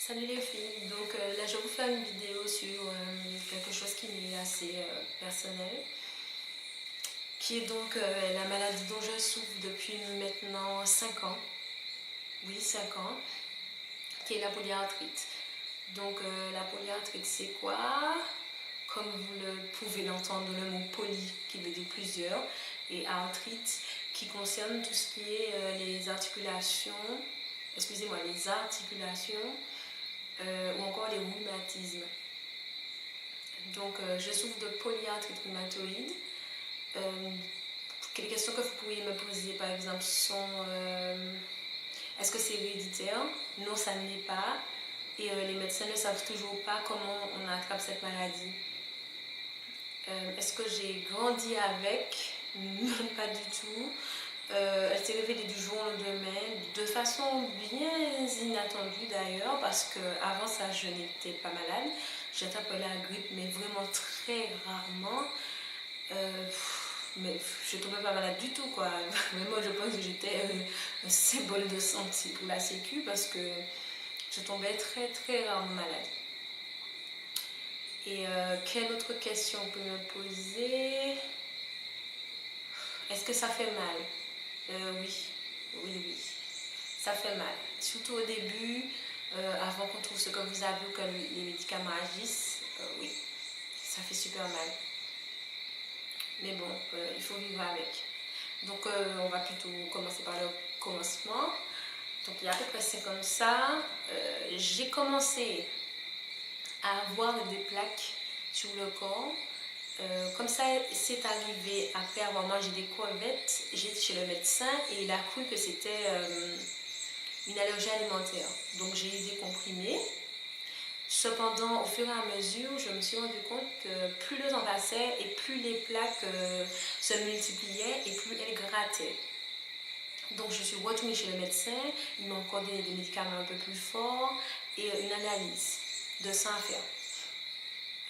Salut les filles, donc là je vais vous faire une vidéo sur quelque chose qui m'est assez personnel, qui est donc la maladie dont je souffre depuis maintenant 5 ans, oui 5 ans, qui est la polyarthrite. Donc la polyarthrite c'est quoi? Comme vous le pouvez l'entendre, le mot poly qui veut dire plusieurs, et arthrite qui concerne tout ce qui est les articulations, excusez-moi, les articulations ou encore les rhumatismes. Donc, je souffre de polyarthrite rhumatoïde. Les questions que vous pourriez me poser, par exemple, sont est-ce que c'est héréditaire? Non, ça ne l'est pas. Et les médecins ne savent toujours pas comment on attrape cette maladie. Est-ce que j'ai grandi avec? Non, pas du tout. Elle s'est révélée du jour au lendemain, de façon bien inattendue d'ailleurs, parce qu'avant ça, je n'étais pas malade. J'attrapais la grippe, mais vraiment très rarement. Mais je ne tombais pas malade du tout, quoi. Vraiment, je pense que j'étais un symbole de santé pour la Sécu, parce que je tombais très très rarement malade. Et quelle autre question vous pouvez me poser? Est-ce que ça fait mal? Oui, oui. Ça fait mal. Surtout au début, avant qu'on trouve ce que vous avez ou que les médicaments agissent, oui, ça fait super mal. Mais bon, il faut vivre avec. Donc, on va plutôt commencer par le commencement. Donc, il y a à peu près 5 ans de ça, j'ai commencé à avoir des plaques sur le corps. Comme ça, c'est arrivé après avoir mangé des crevettes. J'étais chez le médecin et il a cru que c'était une allergie alimentaire. Donc j'ai eu des comprimés. Cependant, au fur et à mesure, je me suis rendu compte que plus le temps passait et plus les plaques se multipliaient et plus elles grattaient. Donc je suis retournée chez le médecin, ils m'ont accordé des médicaments un peu plus forts et une analyse de sang à faire.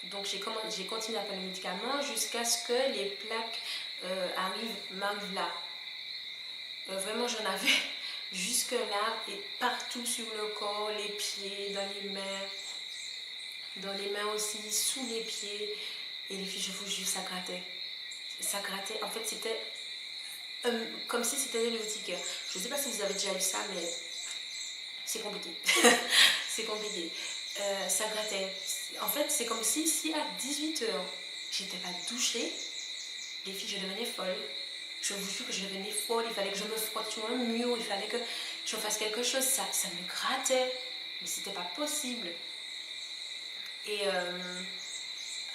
Donc j'ai continué à prendre les médicaments jusqu'à ce que les plaques m'arrivent là. Vraiment, j'en avais jusque là et partout sur le corps, les pieds, dans les mains aussi, sous les pieds. Et les filles, je vous jure, ça grattait. Ça grattait. En fait, c'était comme si c'était de l'urticaire. Je ne sais pas si vous avez déjà eu ça, mais c'est compliqué. C'est compliqué. Ça grattait. En fait, c'est comme si à 18h, j'étais pas douchée. Les filles, je devenais folle. Je vous jure que je devenais folle. Il fallait que je me frotte sur un mur. Il fallait que je fasse quelque chose. Ça me grattait. Mais c'était pas possible. Et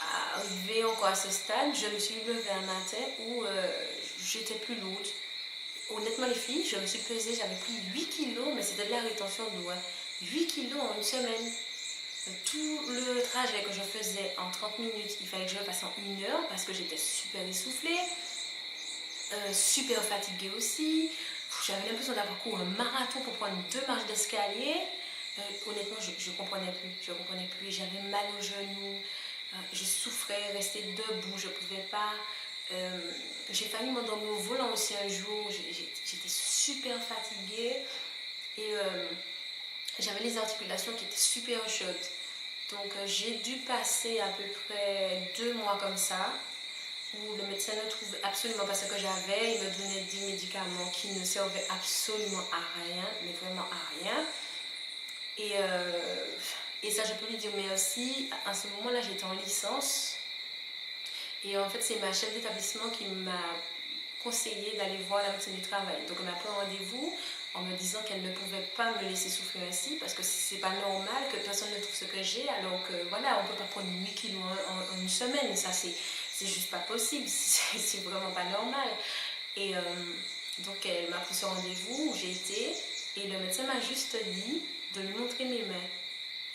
arrivé encore à ce stade, je me suis levée un matin où j'étais plus lourde. Honnêtement, les filles, je me suis pesée, j'avais pris 8 kilos, mais c'était de la rétention d'eau. 8 kilos en une semaine. Tout le trajet que je faisais en 30 minutes, il fallait que je le fasse en 1 heure parce que j'étais super essoufflée, super fatiguée aussi. J'avais l'impression d'avoir couru un marathon pour prendre 2 marches d'escalier. Honnêtement, je ne comprenais plus. Je comprenais plus. J'avais mal aux genoux. Je souffrais, rester debout, je ne pouvais pas. J'ai failli m'endormir au volant aussi un jour. J'étais super fatiguée. Et j'avais les articulations qui étaient super chaudes. Donc j'ai dû passer à peu près 2 mois comme ça, où le médecin ne trouvait absolument pas ce que j'avais. Il me donnait des médicaments qui ne servaient absolument à rien, mais vraiment à rien. Et ça, je peux lui dire merci. À ce moment-là, j'étais en licence. Et en fait, c'est ma chef d'établissement qui m'a conseillé d'aller voir la médecine du travail. Donc, elle m'a pris un rendez-vous en me disant qu'elle ne pouvait pas me laisser souffrir ainsi parce que c'est pas normal que personne ne trouve ce que j'ai alors que voilà, on peut pas prendre 8 kilos en une semaine. Ça, c'est juste pas possible. C'est vraiment pas normal. Et donc, elle m'a pris ce rendez-vous où j'ai été et le médecin m'a juste dit de lui montrer mes mains.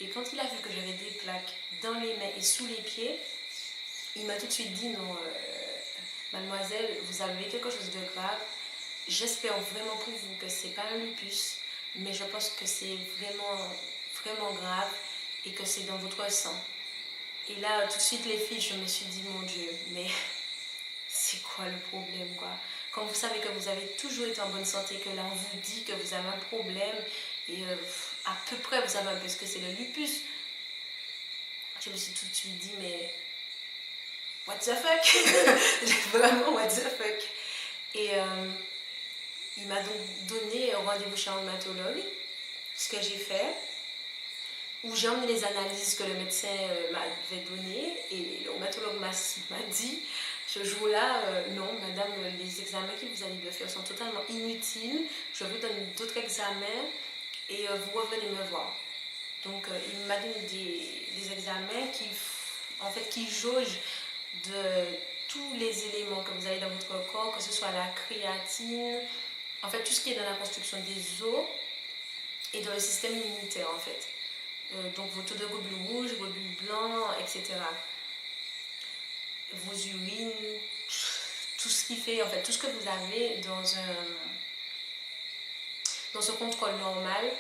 Et quand il a vu que j'avais des plaques dans les mains et sous les pieds, il m'a tout de suite dit non, mademoiselle, vous avez quelque chose de grave. J'espère vraiment pour vous que c'est pas un lupus, mais je pense que c'est vraiment grave et que c'est dans votre sang. Et là, tout de suite, les filles, je me suis dit, mon Dieu, mais c'est quoi le problème, quoi? Quand vous savez que vous avez toujours été en bonne santé, que là, on vous dit que vous avez un problème Et à peu près, vous savez un peu ce que c'est le lupus. Je me suis tout de suite dit, mais what the fuck? Vraiment, what the fuck? Et il m'a donc donné rendez-vous chez un rhumatologue, ce que j'ai fait, où j'ai emmené les analyses que le médecin m'avait données, et le rhumatologue m'a dit, ce jour-là, non, madame, les examens que vous allez faire sont totalement inutiles, je vous donne d'autres examens, et vous revenez me voir. Donc, il m'a donné des examens qui jaugent de tous les éléments que vous avez dans votre corps, que ce soit la créatine, en fait, tout ce qui est dans la construction des os et dans le système immunitaire, en fait. Donc, vos taux de globules rouges, globules blancs, etc. Vos urines, tout ce qui fait, en fait, tout ce que vous avez dans un contrôle normal,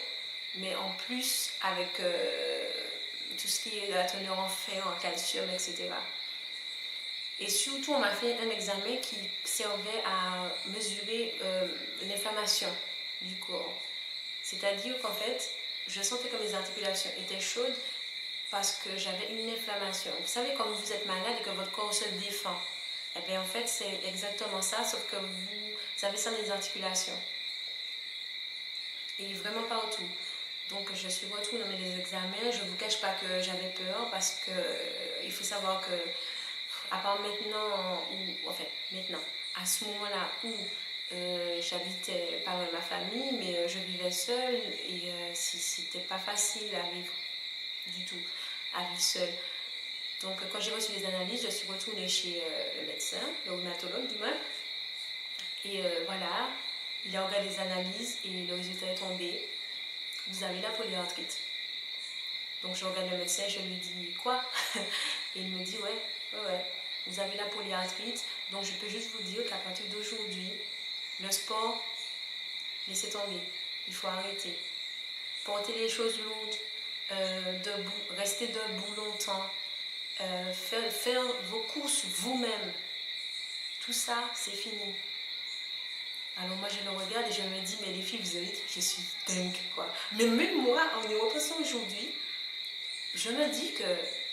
mais en plus avec tout ce qui est la teneur en fer, en calcium, etc. Et surtout, on m'a fait un examen qui servait à mesurer l'inflammation du corps. C'est-à-dire qu'en fait, je sentais que mes articulations étaient chaudes parce que j'avais une inflammation. Vous savez, quand vous êtes malade et que votre corps se défend, eh bien en fait, c'est exactement ça, sauf que vous avez ça dans les articulations. Et vraiment partout. Donc je suis retournée dans mes examens. Je ne vous cache pas que j'avais peur parce que il faut savoir que, à part maintenant, à ce moment-là où j'habitais pas avec ma famille, mais je vivais seule et c'était pas facile à vivre du tout, à vivre seule. Donc quand j'ai reçu les analyses, je suis retournée chez le médecin, le rhumatologue du moins. Et voilà, il a regardé les analyses et le résultat est tombé. Vous avez la polyarthrite. Donc je regarde le médecin, je lui dis quoi? Et il me dit ouais, vous avez la polyarthrite. Donc je peux juste vous dire qu'à partir d'aujourd'hui, le sport, laissez tomber. Il faut arrêter. Porter les choses lourdes, debout, rester debout longtemps, faire vos courses vous-même. Tout ça, c'est fini. Alors moi je le regarde et je me dis, mais les filles, vous avez, je suis dingue quoi. Mais même moi, en y repensant aujourd'hui, je me dis que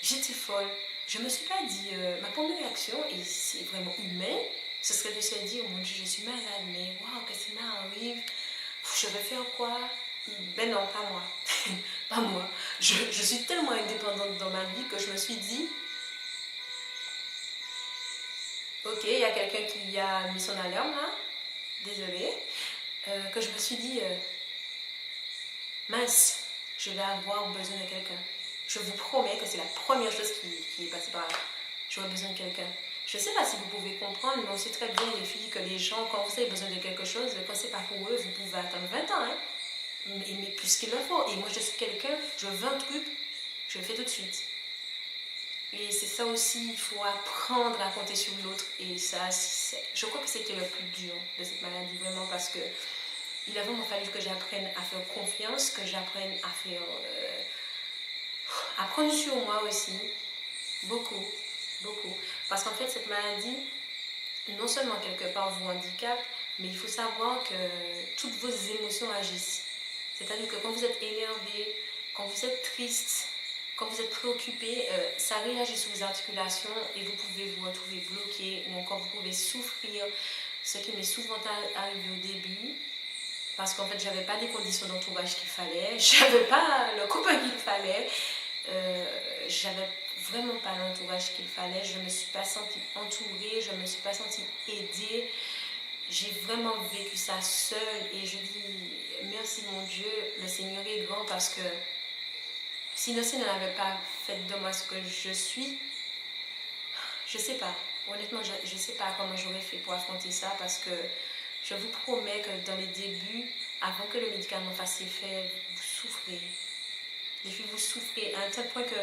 j'étais folle. Je me suis pas dit, ma première réaction, et c'est vraiment humain, ce serait de se dire, mon Dieu, je suis malade, mais waouh, qu'est-ce qui m'arrive? Je vais faire quoi? Ben non, pas moi. Pas moi. Je suis tellement indépendante dans ma vie que je me suis dit, ok, il y a quelqu'un qui a mis son alarme là, désolée, que je me suis dit, mince, je vais avoir besoin de quelqu'un. Je vous promets que c'est la première chose qui est passée par là. J'aurais besoin de quelqu'un. Je ne sais pas si vous pouvez comprendre, mais on sait très bien, les filles, que les gens, quand vous avez besoin de quelque chose, quand c'est pas pour eux, vous pouvez attendre 20 ans. Hein? Mais plus qu'il le faut. Et moi, je suis quelqu'un, je veux un truc, je le fais tout de suite. Et c'est ça aussi, il faut apprendre à compter sur l'autre. Et ça, je crois que c'était le plus dur de cette maladie, vraiment, parce que il a vraiment fallu que j'apprenne à faire confiance, que j'apprenne à faire... à prendre sur moi aussi. Beaucoup, beaucoup. Parce qu'en fait, cette maladie, non seulement quelque part vous handicape, mais il faut savoir que toutes vos émotions agissent. C'est-à-dire que quand vous êtes énervé, quand vous êtes triste, quand vous êtes préoccupé, ça réagit sur vos articulations et vous pouvez vous retrouver bloqué ou encore vous pouvez souffrir. Ce qui m'est souvent arrivé au début, parce qu'en fait, j'avais pas les conditions d'entourage qu'il fallait, j'avais pas le copain qu'il fallait, j'avais vraiment pas l'entourage qu'il fallait, je me suis pas sentie entourée, je me suis pas sentie aidée. J'ai vraiment vécu ça seule et je dis merci mon Dieu, le Seigneur est grand parce que si le Seigneur n'avait pas fait de moi ce que je suis, je sais pas. Honnêtement, je sais pas comment j'aurais fait pour affronter ça parce que je vous promets que dans les débuts, avant que le médicament fasse effet, vous souffrez. Les filles, vous souffrez à un tel point que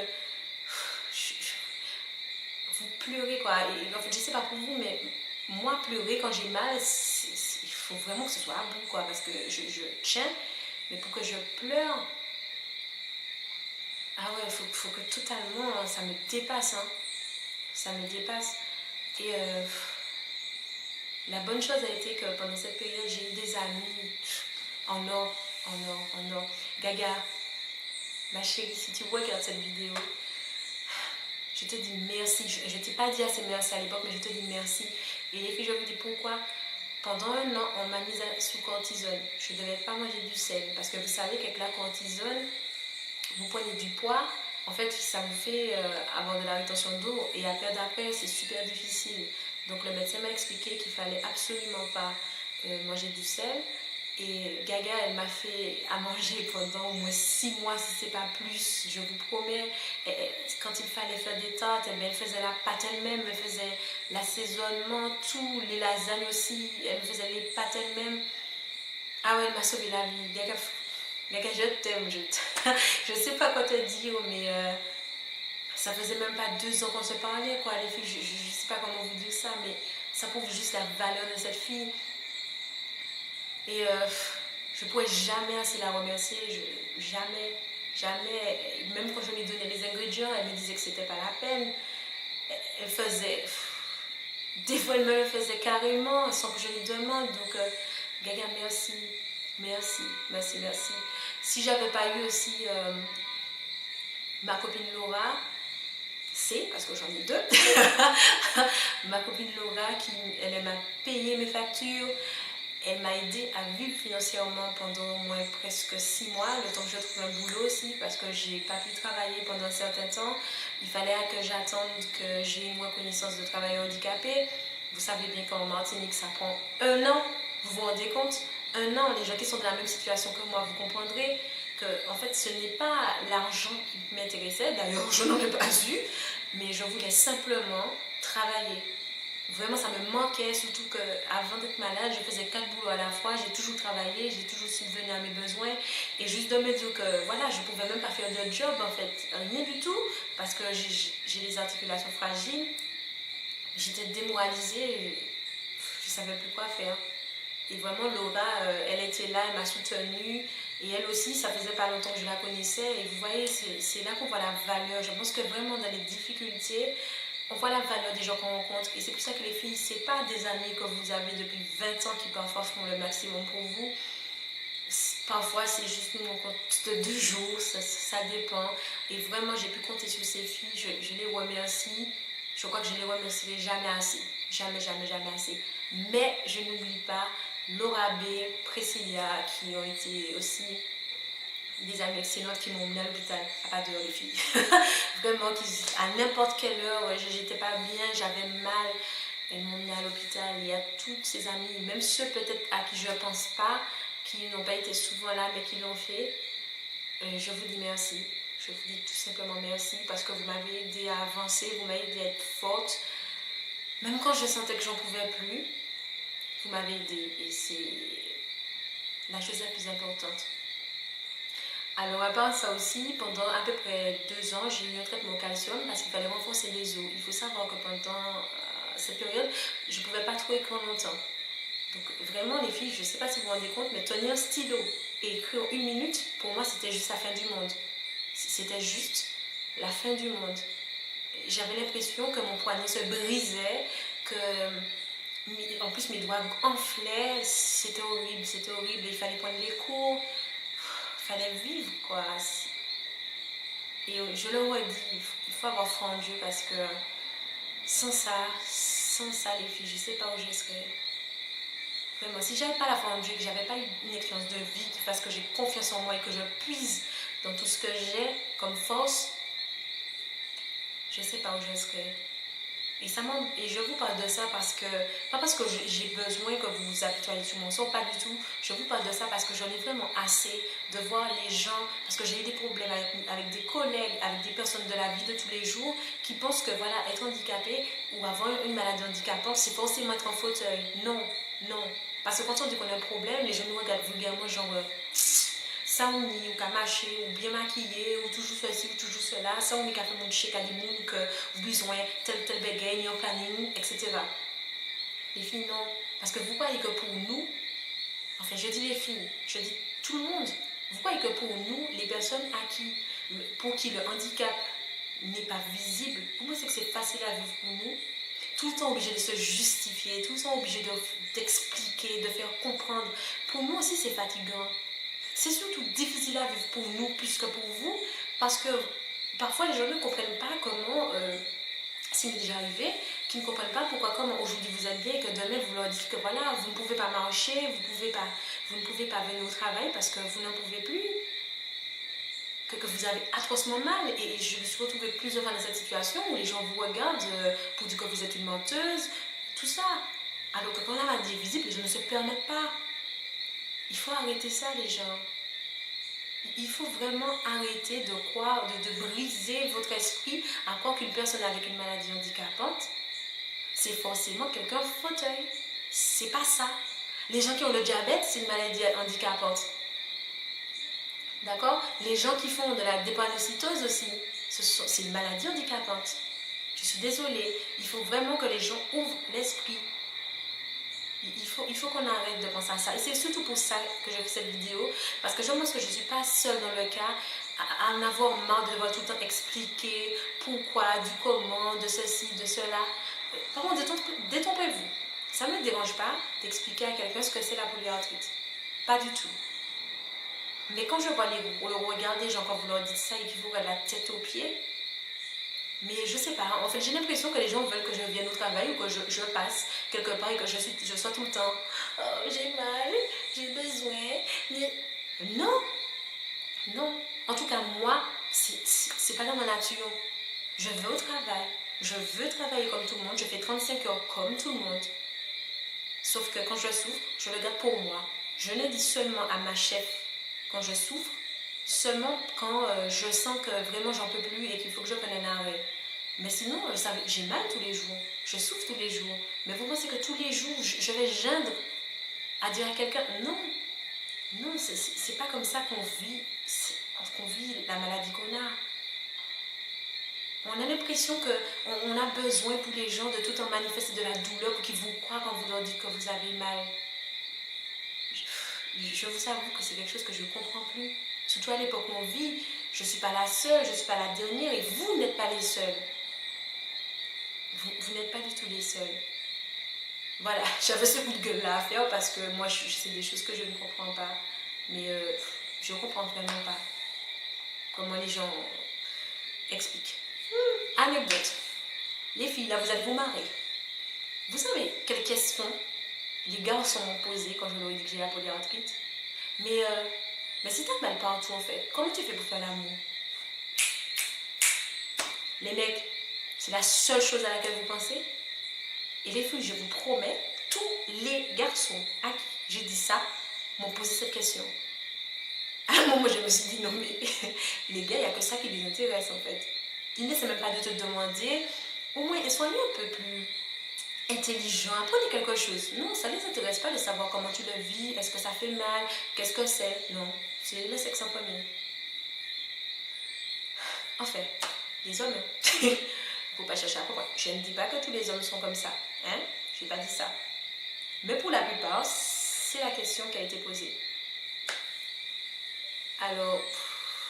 vous pleurez quoi. Et en fait, je sais pas pour vous, mais moi, pleurer quand j'ai mal, il faut vraiment que ce soit à bout quoi. Parce que je tiens, mais pour que je pleure, ah ouais, il faut que totalement, ça me dépasse. Hein. Ça me dépasse. Et la bonne chose a été que pendant cette période, j'ai eu des amis en or. en or. Gaga, ma chérie, si tu regardes cette vidéo, je te dis merci. Je ne t'ai pas dit assez merci à l'époque, mais je te dis merci. Et les filles, je vous dis pourquoi. Pendant un an, on m'a mise sous cortisone. Je ne devais pas manger du sel. Parce que vous savez qu'avec la cortisone, vous prenez du poids. En fait, ça vous fait avoir de la rétention d'eau. Et à perdre après, c'est super difficile. Donc le médecin m'a expliqué qu'il ne fallait absolument pas manger du sel. Et Gaga, elle m'a fait à manger pendant au moins 6 mois, si ce n'est pas plus, je vous promets. Quand il fallait faire des tartes, elle faisait la pâte elle-même, elle faisait l'assaisonnement, tout, les lasagnes aussi, elle faisait les pâtes elle-même. Ah ouais, elle m'a sauvé la vie. Gaga, Gaga, je t'aime, je sais pas quoi te dire, mais ça faisait même pas 2 ans qu'on se parlait, quoi, les filles. Je sais pas comment vous dire ça, mais ça prouve juste la valeur de cette fille. Et je pourrais jamais assez la remercier, jamais. Même quand je lui donnais les ingrédients, elle me disait que c'était pas la peine. Elle faisait, des fois elle me le faisait carrément sans que je lui demande. Donc Gaga, merci. Si j'avais pas eu aussi ma copine Laura, parce que j'en ai 2, ma copine Laura elle m'a payé mes factures. Elle m'a aidé à vivre financièrement pendant au moins presque 6 mois, le temps que je trouve un boulot aussi, parce que j'ai pas pu travailler pendant un certain temps. Il fallait que j'attende que j'ai une reconnaissance de travailleur handicapé. Vous savez bien qu'en Martinique, ça prend 1 an. Vous vous rendez compte? 1 an, les gens qui sont dans la même situation que moi, vous comprendrez que en fait, ce n'est pas l'argent qui m'intéressait. D'ailleurs, je n'en ai pas eu, mais je voulais simplement travailler. Vraiment, ça me manquait, surtout qu'avant d'être malade, je faisais 4 boulots à la fois, j'ai toujours travaillé, j'ai toujours subvenu à mes besoins. Et juste de me dire que voilà, je ne pouvais même pas faire de job en fait, rien du tout, parce que j'ai les articulations fragiles. J'étais démoralisée, je ne savais plus quoi faire. Et vraiment, Laura, elle était là, elle m'a soutenue. Et elle aussi, ça faisait pas longtemps que je la connaissais. Et vous voyez, c'est là qu'on voit la valeur. Je pense que vraiment dans les difficultés, on voit la valeur des gens qu'on rencontre. Et c'est pour ça que les filles, ce n'est pas des amis que vous avez depuis 20 ans qui parfois font le maximum pour vous. Parfois, c'est juste une rencontre de 2 jours, ça dépend. Et vraiment, j'ai pu compter sur ces filles. Je les remercie. Je crois que je ne les remercierai jamais assez. Jamais assez. Mais je n'oublie pas Laura B, Priscilla, qui ont été aussi des amis excellentes qui m'ont mené à l'hôpital. Pas d'heure, les filles. Vraiment, à n'importe quelle heure, j'étais pas bien, j'avais mal. Elles m'ont mené à l'hôpital. Il y a toutes ces amies, même ceux peut-être à qui je ne pense pas, qui n'ont pas été souvent là, mais qui l'ont fait. Je vous dis merci. Je vous dis tout simplement merci parce que vous m'avez aidé à avancer, vous m'avez aidé à être forte. Même quand je sentais que j'en pouvais plus, vous m'avez aidé et c'est la chose la plus importante. Alors à part ça aussi, pendant à peu près 2 ans, j'ai eu un traitement au calcium parce qu'il fallait renforcer les os. Il faut savoir que pendant cette période, je ne pouvais pas trop écrire longtemps. Donc vraiment les filles, je ne sais pas si vous vous rendez compte, mais tenir un stylo et écrire 1 minute, pour moi c'était juste la fin du monde. C'était juste la fin du monde. J'avais l'impression que mon poignet se brisait, que en plus mes doigts enflaient, c'était horrible, il fallait prendre les cours, il fallait vivre quoi. Et je le redis, il faut avoir foi en Dieu parce que sans ça les filles, je ne sais pas où je serais. Vraiment, si j'avais pas la foi en Dieu, que j'avais pas eu une expérience de vie qui fasse que j'ai confiance en moi et que je puise dans tout ce que j'ai comme force, je ne sais pas où je serais. Et je vous parle de ça pas parce que j'ai besoin que vous vous apitoyez sur mon sort, pas du tout. Je vous parle de ça parce que j'en ai vraiment assez de voir les gens, parce que j'ai eu des problèmes avec des collègues, avec des personnes de la vie de tous les jours qui pensent que voilà, être handicapé ou avoir une maladie handicapante, c'est forcément être en fauteuil. Non. Parce que quand on dit qu'on a un problème, les gens nous regardent vulgairement genre ça on y ou qu'à marcher, ou bien maquillé, ou toujours ceci, ou toujours cela, ça on y qu'à faire mon chèque à des monde que vous besoin tel bagaille, un planning, etc. Les filles non, parce que vous croyez que pour nous, enfin je dis les filles, je dis tout le monde, vous croyez que pour nous, les personnes pour qui le handicap n'est pas visible, pour moi c'est que c'est facile à vivre pour nous, tout le temps obligé de se justifier, tout le temps obligé d'expliquer, de faire comprendre. Pour nous aussi c'est fatigant. c'est surtout difficile à vivre pour nous plus que pour vous, parce que parfois les gens ne comprennent pas comment, s'il m'est déjà arrivé, qui ne comprennent pas pourquoi comme aujourd'hui vous êtes bien et que demain vous leur dites que voilà, vous ne pouvez pas marcher, vous ne pouvez pas venir au travail parce que vous n'en pouvez plus, que vous avez atrocement mal. Et je me suis retrouvée plusieurs fois dans cette situation où les gens vous regardent pour dire que vous êtes une menteuse, tout ça. Alors que quand la maladie est visible, les gens ne se permettent pas. Il faut arrêter ça, les gens. Il faut vraiment arrêter de croire, de briser votre esprit à croire qu'une personne avec une maladie handicapante, c'est forcément quelqu'un fauteuil. C'est pas ça. Les gens qui ont le diabète, c'est une maladie handicapante. D'accord? Les gens qui font de la drépanocytose aussi, c'est une maladie handicapante. Je suis désolée. Il faut vraiment que les gens ouvrent l'esprit. Il faut qu'on arrête de penser à ça. Et c'est surtout pour ça que j'ai fait cette vidéo. Parce que je pense que je ne suis pas seule dans le cas à en avoir marre de devoir tout le temps expliquer pourquoi, du comment, de ceci, de cela. Par contre, détrompez-vous. Ça ne me dérange pas d'expliquer à quelqu'un ce que c'est la polyarthrite. Pas du tout. Mais quand je vois le regard des gens quand vous leur dites ça et qu'ils vous regardent la tête aux pieds, mais je sais pas, en fait j'ai l'impression que les gens veulent que je vienne au travail ou que je passe quelque part et que je sois tout le temps « Oh, j'ai mal, j'ai besoin... » Non, non. En tout cas, moi, c'est pas dans ma nature. Je vais au travail, je veux travailler comme tout le monde, je fais 35 heures comme tout le monde. Sauf que quand je souffre, je le garde pour moi. Je ne dis seulement à ma chef quand je souffre, seulement quand je sens que vraiment j'en peux plus et qu'il faut que je prenne un arrêt. Mais sinon, j'ai mal tous les jours, je souffre tous les jours. Mais vous pensez que tous les jours, je vais geindre à dire à quelqu'un, non, non, c'est pas comme ça qu'on vit la maladie qu'on a. On a l'impression qu'on a besoin pour les gens de tout en manifester de la douleur pour qu'ils vous croient quand vous leur dites que vous avez mal. Je vous avoue que c'est quelque chose que je ne comprends plus. Surtout à l'époque où on vit, je ne suis pas la seule, je ne suis pas la dernière et vous n'êtes pas les seuls. Vous n'êtes pas du tout les seuls. Voilà, j'avais ce coup de gueule là à faire parce que moi, c'est des choses que je ne comprends pas. Mais je ne comprends vraiment pas comment les gens expliquent. Anecdote. Les filles, là, vous allez vous marrer. Vous savez quelles questions les garçons m'ont posées quand je leur ai dit que j'ai la polyarthrite? Mais si t'as mal partout en fait, comment tu fais pour faire l'amour? Les mecs, c'est la seule chose à laquelle vous pensez? Et les filles, je vous promets, tous les garçons à qui j'ai dit ça m'ont posé cette question. À un moment, je me suis dit, non mais les gars, il n'y a que ça qui les intéresse en fait. Ils n'essaient même pas de te demander, au moins soyez un peu plus intelligent, apprenez quelque chose. Non, ça ne les intéresse pas de savoir comment tu le vis, est-ce que ça fait mal, qu'est-ce que c'est. Non, c'est le sexe en premier. En fait, les hommes, il ne faut pas chercher à comprendre. Je ne dis pas que tous les hommes sont comme ça. Hein? Je n'ai pas dit ça. Mais pour la plupart, c'est la question qui a été posée. Alors,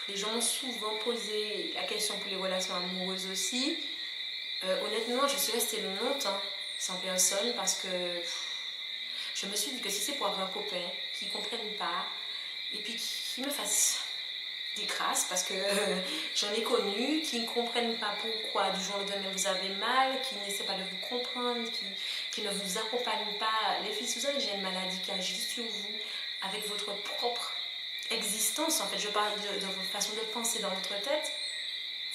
les gens ont souvent posé la question pour les relations amoureuses aussi. Honnêtement, je suis restée longtemps sans personne parce que je me suis dit que si c'est pour avoir un copain qui ne comprenne pas et puis qui me fasse des crasses parce que j'en ai connu qui ne comprennent pas pourquoi du jour au lendemain vous avez mal, qui n'essaient pas de vous comprendre, qui ne vous accompagnent pas. Les filles, si vous avez déjà une maladie qui agit sur vous avec votre propre existence, en fait, je parle de votre façon de penser dans votre tête,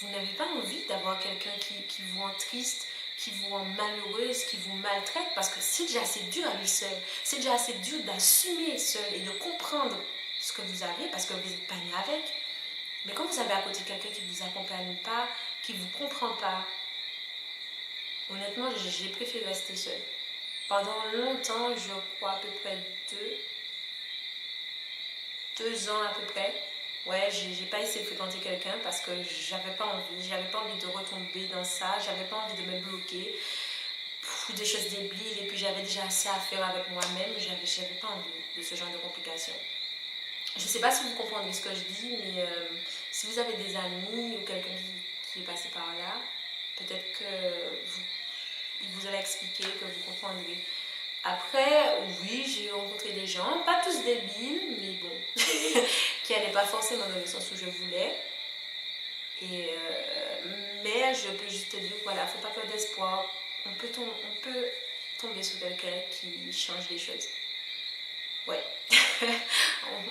vous n'avez pas envie d'avoir quelqu'un qui vous rend triste, qui vous rend malheureuse, qui vous maltraite, parce que c'est déjà assez dur à lui seul. C'est déjà assez dur d'assumer seul et de comprendre ce que vous avez, parce que vous n'êtes pas né avec. Mais quand vous avez à côté quelqu'un qui ne vous accompagne pas, qui ne vous comprend pas, honnêtement, j'ai préféré rester seule. Pendant longtemps, je crois à peu près 2 ans à peu près, ouais, j'ai pas essayé de fréquenter quelqu'un parce que j'avais pas envie de retomber dans ça, j'avais pas envie de me bloquer pour des choses débiles et puis j'avais déjà assez à faire avec moi-même, j'avais pas envie de ce genre de complications. Je sais pas si vous comprenez ce que je dis, mais si vous avez des amis ou quelqu'un qui est passé par là, peut-être que vous allez expliquer, que vous comprendrez. Après, oui, j'ai rencontré des gens, pas tous débiles, mais bon, mais pas forcément dans le sens où je voulais. Mais je peux juste te dire, voilà, faut pas perdre d'espoir. On peut tomber sur quelqu'un qui change les choses. Ouais,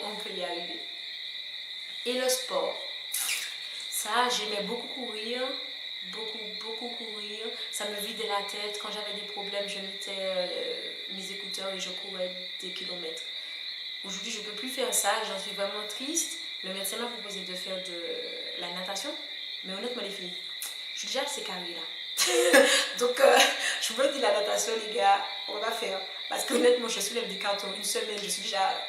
on peut y arriver. Et le sport, ça, j'aimais beaucoup courir, beaucoup courir. Ça me vidait la tête. Quand j'avais des problèmes, je mettais mes écouteurs et je courais des kilomètres. Aujourd'hui, je ne peux plus faire ça, j'en suis vraiment triste. Le médecin m'a proposé de faire de la natation, mais honnêtement, les filles, je suis déjà assez carrée là. Donc, je me dis la natation, les gars, on va faire. Parce qu'honnêtement, je soulève des cartons une semaine, je suis déjà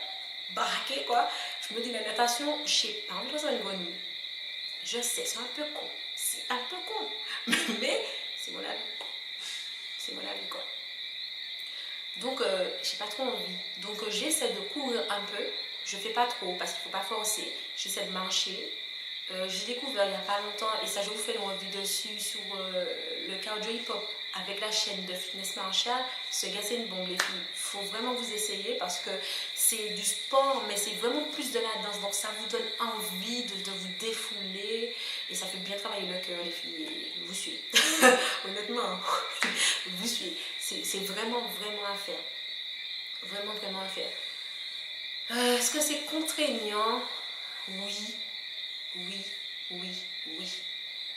baraquée, quoi. Je me dis la natation, je sais pas, on doit une bonne nuit. Je sais, c'est un peu con. C'est un peu con. Mais c'est mon avis. C'est mon avis, quoi. Donc, j'ai pas trop envie. Donc, j'essaie de courir un peu. Je fais pas trop parce qu'il faut pas forcer. J'essaie de marcher. J'ai découvert il y a pas longtemps, et ça je vous fais une revue dessus sur le cardio hip-hop avec la chaîne de Fitness Marshall. Ce gars, c'est une bombe, les filles. Il faut vraiment vous essayer parce que c'est du sport, mais c'est vraiment plus de la danse. Donc, ça vous donne envie de vous défouler et ça fait bien travailler le cœur, les filles. Et vous suivez. Honnêtement, vous suivez. C'est vraiment à faire. Vraiment à faire. Est-ce que c'est contraignant? Oui.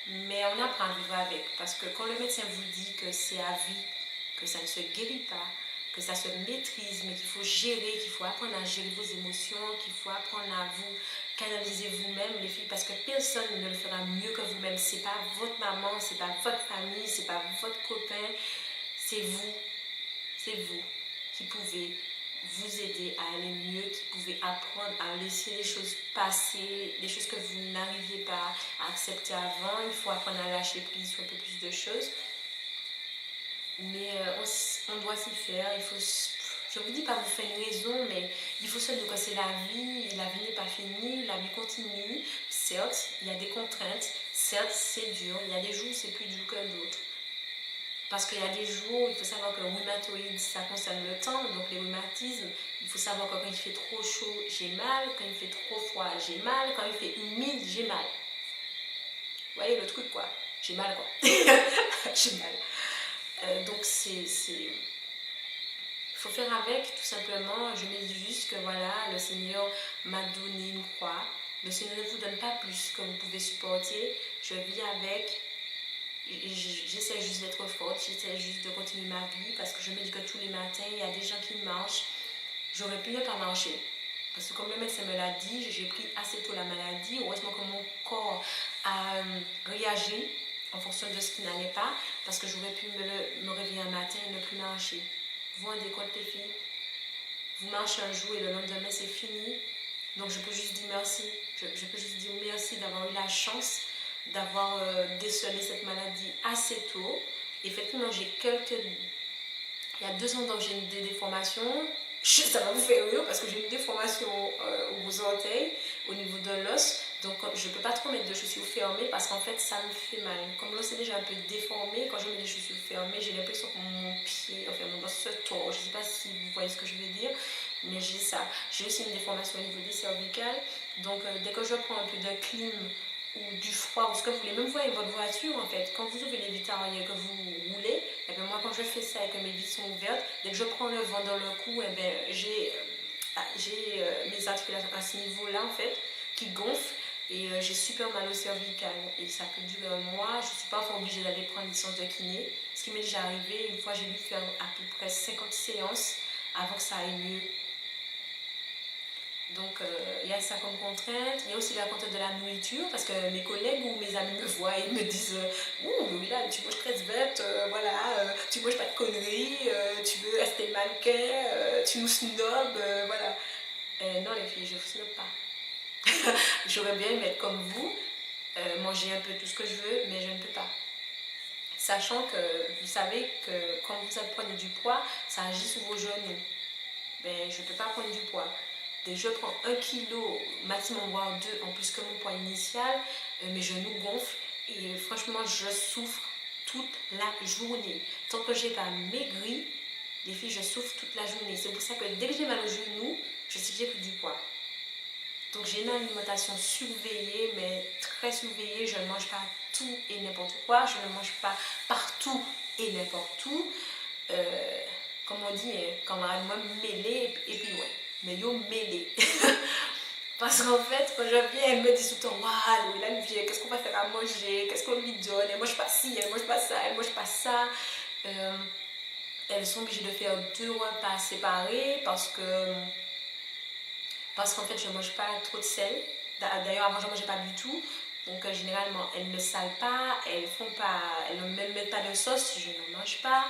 Mais on apprend à vivre avec. Parce que quand le médecin vous dit que c'est à vie, que ça ne se guérit pas, que ça se maîtrise, mais qu'il faut gérer, qu'il faut apprendre à gérer vos émotions, qu'il faut apprendre à vous canaliser vous-même, les filles, parce que personne ne le fera mieux que vous-même. C'est pas votre maman, c'est pas votre famille, c'est pas votre copain, c'est vous qui pouvez vous aider à aller mieux, qui pouvez apprendre à laisser les choses passer, les choses que vous n'arriviez pas à accepter avant. Il faut apprendre à lâcher prise sur un peu plus de choses. Mais on doit s'y faire. Il faut, je ne vous dis pas vous faire une raison, mais il faut se dire que c'est la vie n'est pas finie, la vie continue. Certes, il y a des contraintes, certes, c'est dur, il y a des jours où c'est plus dur que d'autres. Parce qu'il y a des jours, il faut savoir que le rhumatoïde, ça concerne le temps, donc les rhumatismes, il faut savoir que quand il fait trop chaud, j'ai mal, quand il fait trop froid, j'ai mal, quand il fait humide, j'ai mal. Vous voyez le truc, quoi. J'ai mal, quoi. J'ai mal. Donc, il faut faire avec, tout simplement. Je me dis juste que voilà, le Seigneur m'a donné une croix. Le Seigneur ne vous donne pas plus que vous pouvez supporter. Je vis avec. J'essaie juste d'être forte, j'essaie juste de continuer ma vie parce que je me dis que tous les matins, il y a des gens qui marchent. J'aurais pu ne pas marcher. Parce que comme le médecin me l'a dit, j'ai pris assez tôt la maladie. Heureusement que mon corps a réagi en fonction de ce qui n'allait pas. Parce que j'aurais pu me réveiller un matin et ne plus marcher. Vous rendez compte, les filles? Vous marchez un jour et le lendemain, c'est fini. Donc je peux juste dire merci. Je peux juste dire merci d'avoir eu la chance d'avoir décelé cette maladie assez tôt. Effectivement, il y a 2 ans donc j'ai des déformations. Ça va vous faire rire parce que j'ai une déformation aux orteils, au niveau de l'os. Donc je ne peux pas trop mettre de chaussures fermées parce qu'en fait ça me fait mal. Comme l'os est déjà un peu déformé, quand je mets des chaussures fermées, j'ai l'impression que mon pied, enfin mon os se tord. Je ne sais pas si vous voyez ce que je veux dire, mais j'ai ça. J'ai aussi une déformation au niveau des cervicales. Donc dès que je prends un peu de clim ou du froid, ou ce que vous voulez, même vous voyez votre voiture en fait, quand vous ouvrez les vitres arrière que vous roulez, et bien moi quand je fais ça et que mes vitres sont ouvertes, dès que je prends le vent dans le cou, et bien j'ai mes articulations à ce niveau-là en fait, qui gonflent, et j'ai super mal au cervical, et ça peut durer un mois. Je ne suis pas encore obligée d'aller prendre une séance de kiné, ce qui m'est déjà arrivé, une fois j'ai dû faire à peu près 50 séances avant que ça aille mieux. Donc, il y a ça comme contrainte. Il y a aussi la contrainte de la nourriture, parce que mes collègues ou mes amis me voient et me disent ouh, là, tu manges très vite, voilà, tu manges pas de conneries, tu veux rester mannequin, tu nous snobs, voilà. Non, les filles, je ne vous snob pas. J'aurais bien aimé être comme vous, manger un peu tout ce que je veux, mais je ne peux pas. Sachant que vous savez que quand vous prenez du poids, ça agit sur vos genoux. Mais je ne peux pas prendre du poids. Dès que je prends 1 kilo, maximum voire 2 en plus que mon poids initial, mes genoux gonflent et franchement je souffre toute la journée. Tant que j'ai pas maigri, les filles, je souffre toute la journée. C'est pour ça que dès que j'ai mal aux genoux, je sais que j'ai pris du poids. Donc j'ai une alimentation surveillée, mais très surveillée. Je ne mange pas tout et n'importe quoi. Je ne mange pas partout et n'importe où. Comme on dit, camarade, moi, mêlé et puis ouais. Mais yo, mêlé. Parce qu'en fait, quand je viens, elle me dit tout le temps, waouh, là, elle vient, qu'est-ce qu'on va faire à manger, qu'est-ce qu'on lui donne, elle mange pas ci, elle mange pas ça, elle mange pas ça. Elles sont obligées de faire 2 repas séparés parce qu'en fait, je ne mange pas trop de sel. D'ailleurs, avant, je ne mangeais pas du tout. Donc, généralement, elles ne salent pas, elles ne même mettent pas de sauce, je ne mange pas.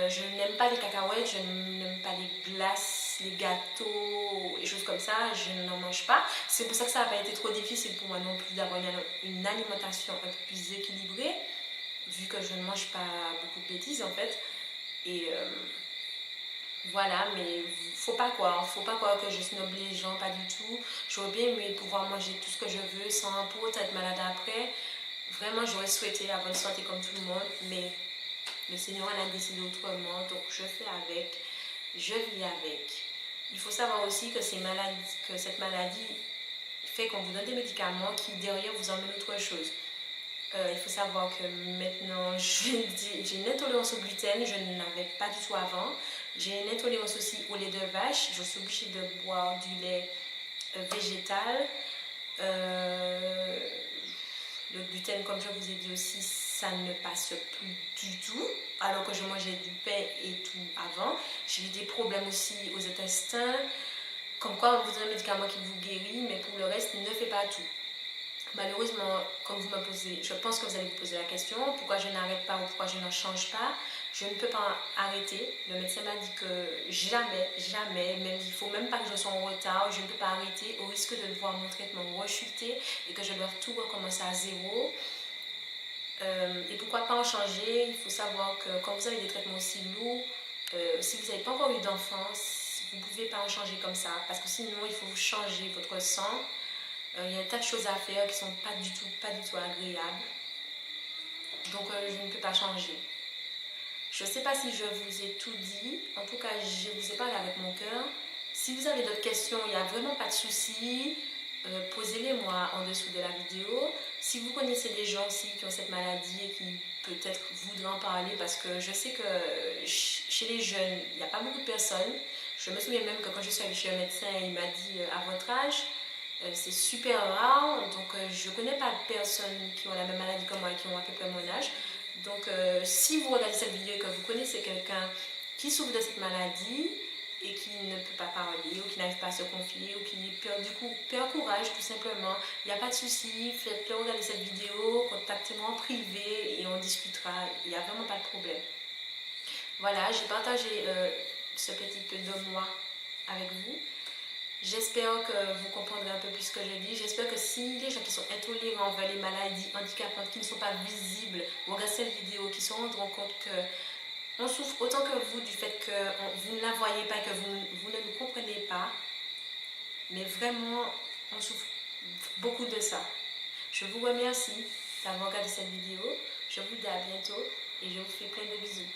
Je n'aime pas les cacahuètes, je n'aime pas les glaces, les gâteaux, les choses comme ça, je n'en mange pas. C'est pour ça que ça n'a pas été trop difficile pour moi non plus d'avoir une alimentation un peu plus équilibrée, vu que je ne mange pas beaucoup de bêtises en fait. Et voilà, mais faut pas croire que je snob les gens, pas du tout. J'aurais bien aimé pouvoir manger tout ce que je veux sans pour autant être malade après. Vraiment, j'aurais souhaité avoir une santé comme tout le monde, mais le Seigneur en a décidé autrement, donc je fais avec, je vis avec. Il faut savoir aussi que cette maladie fait qu'on vous donne des médicaments qui derrière vous emmènent autre chose. Il faut savoir que maintenant j'ai une intolérance au gluten, je ne l'avais pas du tout avant. J'ai une intolérance aussi au lait de vache, je suis obligée de boire du lait végétal. Le gluten, comme je vous ai dit aussi, ça ne passe plus du tout, alors que je mangeais du pain et tout avant. J'ai eu des problèmes aussi aux intestins, comme quoi on vous donne un médicament qui vous guérit, mais pour le reste, ne fait pas tout. Malheureusement, comme vous me posez, je pense que vous allez vous poser la question, pourquoi je n'arrête pas ou pourquoi je ne change pas. Je ne peux pas arrêter. Le médecin m'a dit que jamais, même il ne faut même pas que je sois en retard, je ne peux pas arrêter au risque de voir mon traitement rechuter et que je dois tout recommencer à zéro. Et pourquoi pas en changer? Il faut savoir que quand vous avez des traitements aussi lourds, si vous n'avez pas encore eu d'enfant, vous ne pouvez pas en changer comme ça, parce que sinon il faut changer votre sang. Il y a un tas de choses à faire qui ne sont pas du tout agréables. Donc je ne peux pas changer. Je ne sais pas si je vous ai tout dit. En tout cas, je vous ai parlé avec mon cœur. Si vous avez d'autres questions, il n'y a vraiment pas de souci. Posez-les moi en dessous de la vidéo. Si vous connaissez des gens aussi qui ont cette maladie et qui peut-être voudraient en parler, parce que je sais que chez les jeunes, il n'y a pas beaucoup de personnes. Je me souviens même que quand je suis allée chez un médecin, il m'a dit à votre âge, c'est super rare. Donc je ne connais pas de personnes qui ont la même maladie que moi et qui ont à peu près mon âge. Donc si vous regardez cette vidéo et que vous connaissez quelqu'un qui souffre de cette maladie, et qui ne peut pas parler ou qui n'arrive pas à se confier ou qui perd courage tout simplement, il n'y a pas de souci, faites-le regarder cette vidéo, contactez-moi en privé et on discutera, il n'y a vraiment pas de problème. Voilà, j'ai partagé ce petit peu de moi avec vous. J'espère que vous comprendrez un peu plus ce que je dis. J'espère que si les gens qui sont intolérants envers les maladies handicapantes, qui ne sont pas visibles, vont regarder cette vidéo, qui se rendront compte que on souffre autant que vous du fait que vous ne la voyez pas, que vous ne nous comprenez pas. Mais vraiment, on souffre beaucoup de ça. Je vous remercie d'avoir regardé cette vidéo. Je vous dis à bientôt et je vous fais plein de bisous.